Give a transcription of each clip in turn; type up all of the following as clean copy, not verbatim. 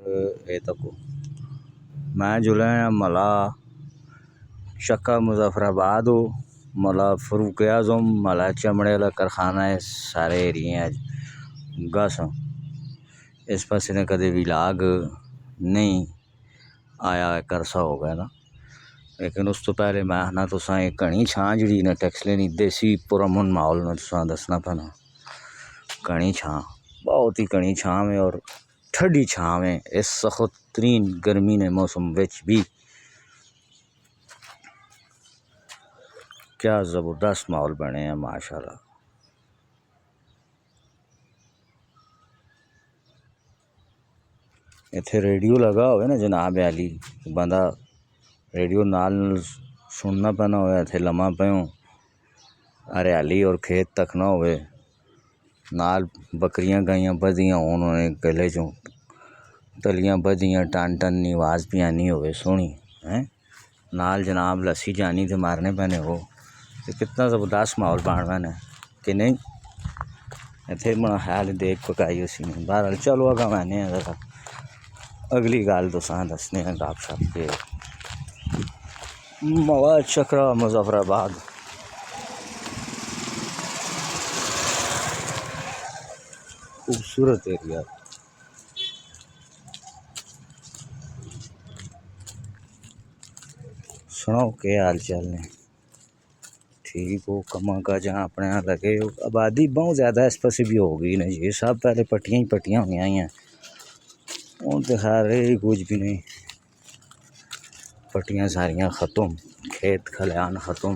ए तक मैं जुले मला चक्का मुजफ्फराबाद हो मला फरूक आजम मला चमड़े वाला कारखाना है सारे एरिए गस इस पासे ने कदे भी लाग नहीं आया करसा हो गया ना। लेकिन उस तो पहले मैं ना तुसा एक घनी छां जी ने टैक्सले नहीं देसी पुरमन माहौल में तुसा दसना पैना। घनी छां बहुत ही घनी छां में और ठंडी छां में इस सख्त तरीन गर्मी ने मौसम विच भी क्या ज़बरदस्त माहौल बने हैं माशाल्लाह। इत्थे रेडियो लगा होवे ना जनाब आली बंदा रेडियो नाल सुनना पैना होवे इत्थे लम्मा प्यों हरियाली और खेत तकना होवे नाल बकरियां गाइयां बधियां होन उन्हें गले चों तलियां बधियां टन टन नी आवाज़ पियानी होवे सोहनी हैं नाल जनाब लस्सी जानी ते मारने पैने हो तो कितना ज़बरदस्त माहौल बन मैंने कि नहीं। इत्थे बड़ा ख्याल देख पकाई उसी ने बहरहाल चलो अगा मैंने जरा अगली गल तुसां दसने गप शप के मवा चक्रा मुजफ्फराबाद खूबसूरत एरिया। सुनाओ के हाल चाल ने ठीक हो कमा का जहाँ अपने यहाँ लगे हो। आबादी बहुत ज़्यादा इस पास भी हो गई ना ये सब पहले पट्टियाँ ही पट्टियाँ होनी आई हैं उन तो खैर कुछ भी नहीं पट्टियाँ सारियाँ ख़त्म खेत खलियान ख़त्म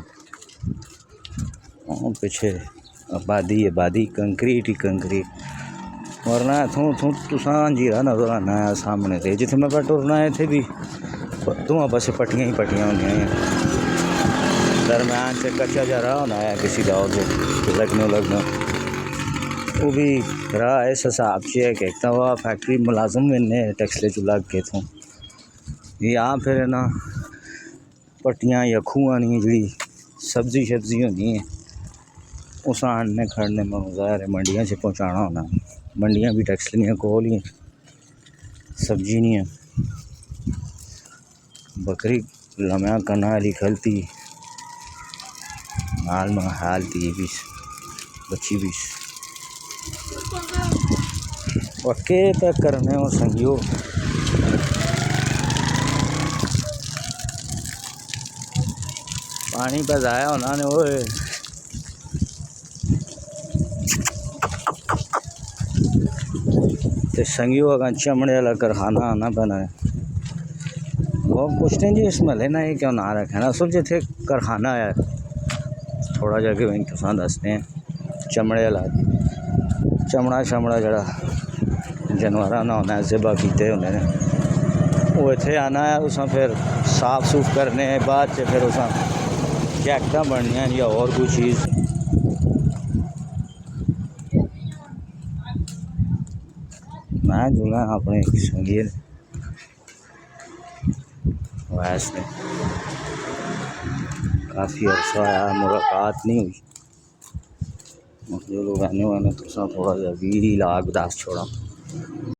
और पीछे आबादी आबादी कंक्रीट ही कंक्रीट वरना इतों उतों तुसां जीरा नज़र आना है सामने से जिथे मैं पर टुरना है इतने भी दोवें पासे पट्टियाँ ही पट्टियाँ होनी दरम्यान से कच्चा जा रहा होना है किसी का और लगना वो भी रहा इस हिसाब से है कि एक तो वह फैक्ट्री मुलाजम इन्ने टैक्सले चू लग के थों या फिर ना पट्टियाँ या खूह नहीं जी सब्जी शब्जी होनी है उस आने खड़ने में ज़ाहिर है मंडियाँ से पहुँचाना होना मंडियाँ भी टैक्सलियाँ कोल ही सब्जी नहीं है बकरी लम्या कना वाली खलती नाल में हालती भी बच्ची भी पक्के पैक करने और संगियो पानी पे जाया होना ने ओए ते संगियो अगर चमड़े वाला कारखाना आना पैना है वो पूछते हैं जी इस महल ना ये क्यों ना रखे ना असल जिथे कारखाना है थोड़ा जगह वहीं तुसां दसते हैं चमड़े वाला चमड़ा जड़ा जानवरां ना होना ज़िबा कीते होंदे ने वो इत्थे आना है उस फिर साफ सूफ करने बाद च फिर उस जैकटां बननियां या और कोई चीज़ मैं जुला अपने संगी वैसे काफ़ी अर्सा आया मुलाकात नहीं हुई जो लोग आने वाले तो थोड़ा जा भी लाग दास छोड़ा।